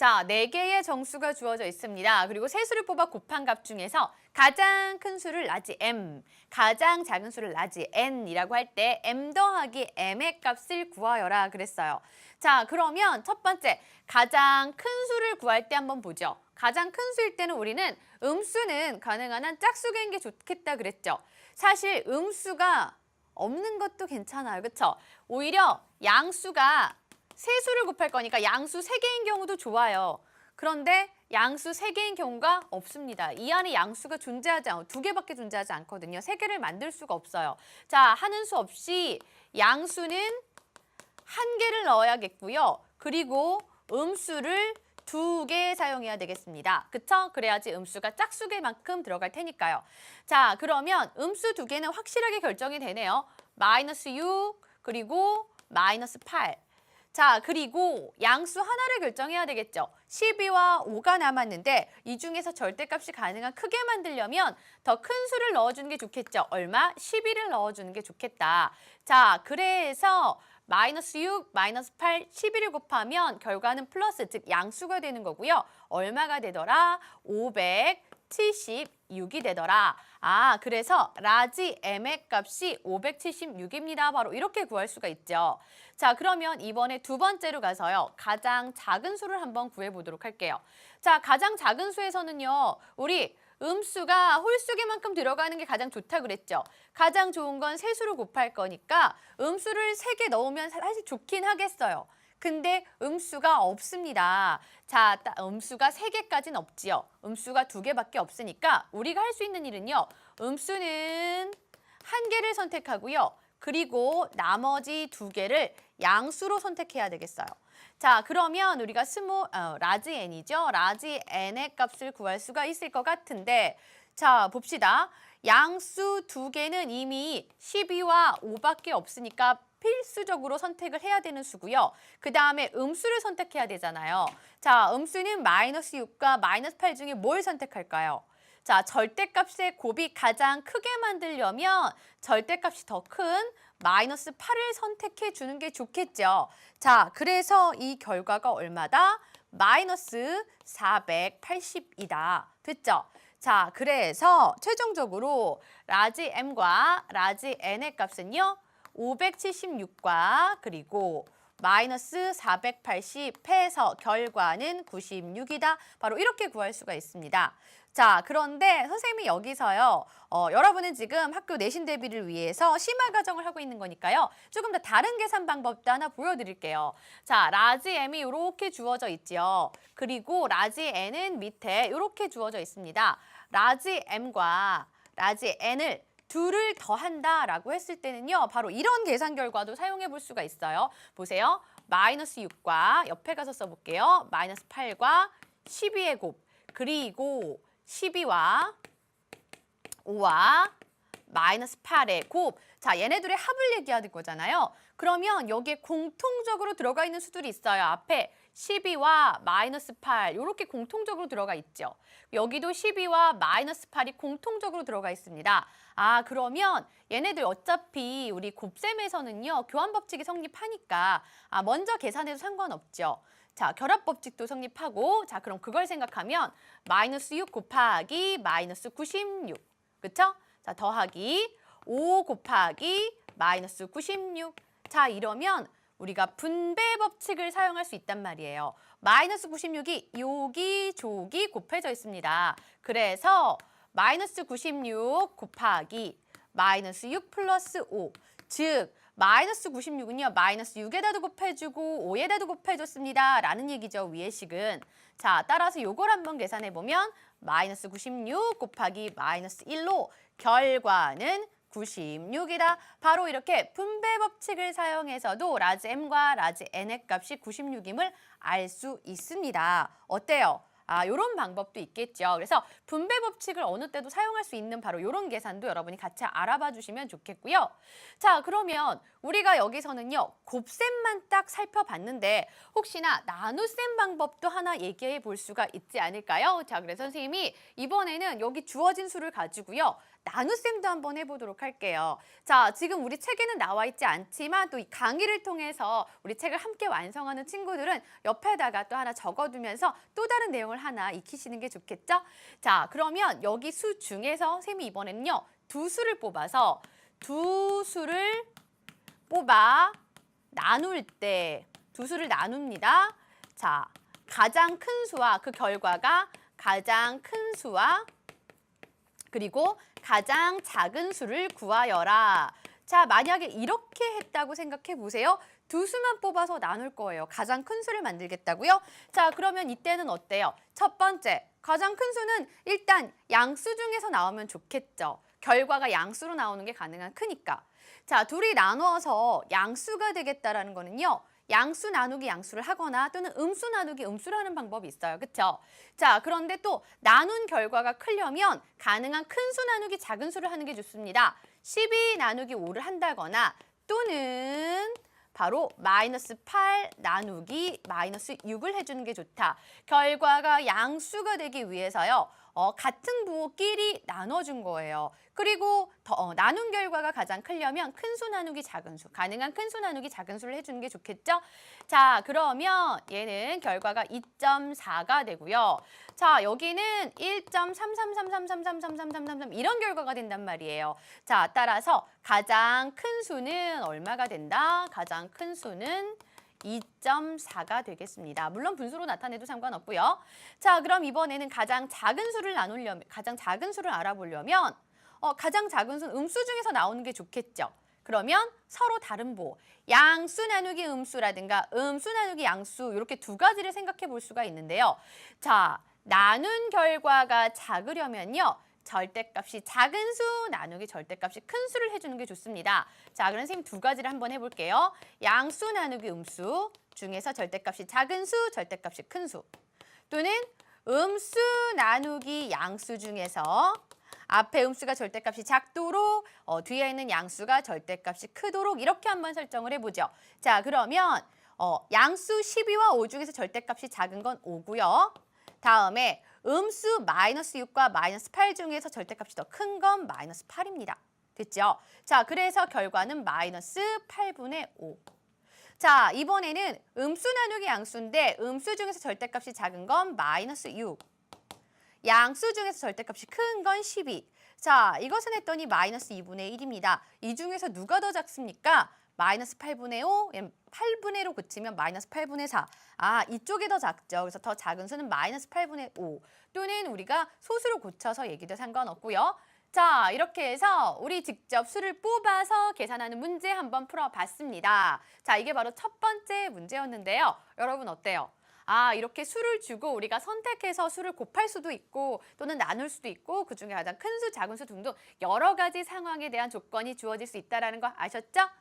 자, 4개의 정수가 주어져 있습니다. 그리고 세 수를 뽑아 곱한 값 중에서 가장 큰 수를 라지 M, 가장 작은 수를 라지 N이라고 할 때 M 더하기 M의 값을 구하여라 그랬어요. 자, 그러면 첫 번째, 가장 큰 수를 구할 때 한번 보죠. 가장 큰 수일 때는 우리는 음수는 가능한 한 짝수인 게 좋겠다 그랬죠. 사실 음수가 없는 것도 괜찮아요. 그렇죠? 오히려 양수가 세수를 곱할 거니까 양수 3개인 경우도 좋아요. 그런데 양수 3개인 경우가 없습니다. 이 안에 양수가 존재하지 않고 2개밖에 존재하지 않거든요. 3개를 만들 수가 없어요. 자, 하는 수 없이 양수는 1개를 넣어야겠고요. 그리고 음수를 2개 사용해야 되겠습니다. 그쵸? 그래야지 음수가 짝수개만큼 들어갈 테니까요. 자, 그러면 음수 2개는 확실하게 결정이 되네요. 마이너스 6 그리고 마이너스 8. 자, 그리고 양수 하나를 결정해야 되겠죠. 12와 5가 남았는데 이 중에서 절대값이 가능한 크게 만들려면 더 큰 수를 넣어주는 게 좋겠죠. 얼마? 12를 넣어주는 게 좋겠다. 자, 그래서 마이너스 6, 마이너스 8, 12를 곱하면 결과는 플러스, 즉 양수가 되는 거고요. 얼마가 되더라? 576이 되더라. 아, 그래서 라지 M의 값이 576입니다. 바로 이렇게 구할 수가 있죠. 자, 그러면 이번에 두 번째로 가서요. 가장 작은 수를 한번 구해보도록 할게요. 자, 가장 작은 수에서는요. 우리 음수가 홀수기만큼 들어가는 게 가장 좋다 그랬죠. 가장 좋은 건 세수를 곱할 거니까 음수를 3개 넣으면 사실 좋긴 하겠어요. 근데 음수가 없습니다. 자, 음수가 3개까지는 없지요. 음수가 2개밖에 없으니까 우리가 할 수 있는 일은요. 음수는 1개를 선택하고요. 그리고 나머지 2개를 양수로 선택해야 되겠어요. 자, 그러면 우리가 라지 n이죠. 라지 n의 값을 구할 수가 있을 것 같은데 자, 봅시다. 양수 2개는 이미 12와 5밖에 없으니까 필수적으로 선택을 해야 되는 수고요. 그 다음에 음수를 선택해야 되잖아요. 자, 음수는 마이너스 6과 마이너스 8 중에 뭘 선택할까요? 자, 절대값의 곱이 가장 크게 만들려면 절대값이 더 큰 마이너스 8을 선택해 주는 게 좋겠죠. 자, 그래서 이 결과가 얼마다? 마이너스 480이다. 됐죠? 자, 그래서 최종적으로 라지 M과 라지 N의 값은요. 576과 그리고 마이너스 480 해서 결과는 96이다. 바로 이렇게 구할 수가 있습니다. 자, 그런데 선생님이 여기서요. 여러분은 지금 학교 내신 대비를 위해서 심화 과정을 하고 있는 거니까요. 조금 더 다른 계산 방법도 하나 보여드릴게요. 자, 라지 M이 이렇게 주어져 있지요. 그리고 라지 N은 밑에 이렇게 주어져 있습니다. 라지 M과 라지 N을 둘을 더한다라고 했을 때는요. 바로 이런 계산 결과도 사용해 볼 수가 있어요. 보세요. 마이너스 6과 옆에 가서 써볼게요. 마이너스 8과 12의 곱 그리고 12와 5와 마이너스 8의 곱. 자, 얘네들의 합을 얘기하는 거잖아요. 그러면 여기에 공통적으로 들어가 있는 수들이 있어요. 앞에 12와 마이너스 8 이렇게 공통적으로 들어가 있죠. 여기도 12와 마이너스 8이 공통적으로 들어가 있습니다. 아, 그러면 얘네들 어차피 우리 곱셈에서는요. 교환법칙이 성립하니까 먼저 계산해도 상관없죠. 자, 결합법칙도 성립하고 자, 그럼 그걸 생각하면 마이너스 6 곱하기 마이너스 96 그쵸? 자, 더하기 5 곱하기 마이너스 96 자, 이러면 우리가 분배 법칙을 사용할 수 있단 말이에요. 마이너스 96이 여기 저기 곱해져 있습니다. 그래서 마이너스 96 곱하기 마이너스 6 플러스 5 즉 마이너스 96은요. 마이너스 6에다도 곱해주고 5에다도 곱해줬습니다. 라는 얘기죠. 위의 식은. 자, 따라서 요걸 한번 계산해보면 마이너스 96 곱하기 마이너스 1로 결과는 96이다. 바로 이렇게 분배 법칙을 사용해서도 라지 M과 라지 N의 값이 96임을 알 수 있습니다. 어때요? 이런 방법도 있겠죠. 그래서 분배 법칙을 어느 때도 사용할 수 있는 바로 이런 계산도 여러분이 같이 알아봐 주시면 좋겠고요. 자, 그러면 우리가 여기서는요. 곱셈만 딱 살펴봤는데 혹시나 나눗셈 방법도 하나 얘기해 볼 수가 있지 않을까요? 자, 그래서 선생님이 이번에는 여기 주어진 수를 가지고요. 나눗셈도 한번 해보도록 할게요. 자, 지금 우리 책에는 나와 있지 않지만 또 이 강의를 통해서 우리 책을 함께 완성하는 친구들은 옆에다가 또 하나 적어두면서 또 다른 내용을 하나 익히시는 게 좋겠죠? 자, 그러면 여기 수 중에서 쌤이 이번에는요. 두 수를 뽑아서 두 수를 뽑아 나눌 때 두 수를 나눕니다. 자, 가장 큰 수와 그 결과가 가장 큰 수와 그리고 가장 작은 수를 구하여라. 자, 만약에 이렇게 했다고 생각해 보세요. 두 수만 뽑아서 나눌 거예요. 가장 큰 수를 만들겠다고요? 자, 그러면 이때는 어때요? 첫 번째, 가장 큰 수는 일단 양수 중에서 나오면 좋겠죠. 결과가 양수로 나오는 게 가능한 크니까. 자, 둘이 나누어서 양수가 되겠다라는 거는요. 양수 나누기 양수를 하거나 또는 음수 나누기 음수를 하는 방법이 있어요. 그렇죠? 자, 그런데 또 나눈 결과가 크려면 가능한 큰 수 나누기 작은 수를 하는 게 좋습니다. 12 나누기 5를 한다거나 또는 바로 마이너스 8 나누기 마이너스 6을 해주는 게 좋다. 결과가 양수가 되기 위해서요. 같은 부호끼리 나눠준 거예요. 그리고 나눈 결과가 가장 크려면 큰 수 나누기 작은 수, 가능한 큰 수 나누기 작은 수를 해주는 게 좋겠죠? 자, 그러면 얘는 결과가 2.4가 되고요. 자, 여기는 1.3333333333 이런 결과가 된단 말이에요. 자, 따라서 가장 큰 수는 얼마가 된다? 가장 큰 수는 2.4가 되겠습니다. 물론 분수로 나타내도 상관없고요. 자, 그럼 이번에는 가장 작은 수를 알아보려면 가장 작은 수는 음수 중에서 나오는 게 좋겠죠. 그러면 서로 다른 보, 양수 나누기 음수라든가 음수 나누기 양수 이렇게 두 가지를 생각해 볼 수가 있는데요. 자, 나눈 결과가 작으려면요. 절대값이 작은 수 나누기 절대값이 큰 수를 해주는 게 좋습니다. 자, 그럼 선생님 두 가지를 한번 해볼게요. 양수 나누기 음수 중에서 절대값이 작은 수, 절대값이 큰 수. 또는 음수 나누기 양수 중에서 앞에 음수가 절대값이 작도록 뒤에 있는 양수가 절대값이 크도록 이렇게 한번 설정을 해보죠. 자, 그러면 양수 12와 5 중에서 절대값이 작은 건 5고요. 다음에 음수 마이너스 6과 마이너스 8 중에서 절대값이 더 큰 건 마이너스 8입니다. 됐죠? 자, 그래서 결과는 마이너스 8분의 5. 자, 이번에는 음수 나누기 양수인데 음수 중에서 절대값이 작은 건 마이너스 6. 양수 중에서 절대값이 큰 건 12. 자, 이것은 했더니 마이너스 2분의 1입니다. 이 중에서 누가 더 작습니까? 마이너스 8분의 5, 8분의 1로 고치면 마이너스 8분의 4. 아, 이쪽이 더 작죠. 그래서 더 작은 수는 마이너스 8분의 5. 또는 우리가 소수로 고쳐서 얘기도 상관없고요. 자, 이렇게 해서 우리 직접 수를 뽑아서 계산하는 문제 한번 풀어봤습니다. 자, 이게 바로 첫 번째 문제였는데요. 여러분 어때요? 아, 이렇게 수를 주고 우리가 선택해서 수를 곱할 수도 있고 또는 나눌 수도 있고 그중에 가장 큰 수, 작은 수 등등 여러 가지 상황에 대한 조건이 주어질 수 있다는 거 아셨죠?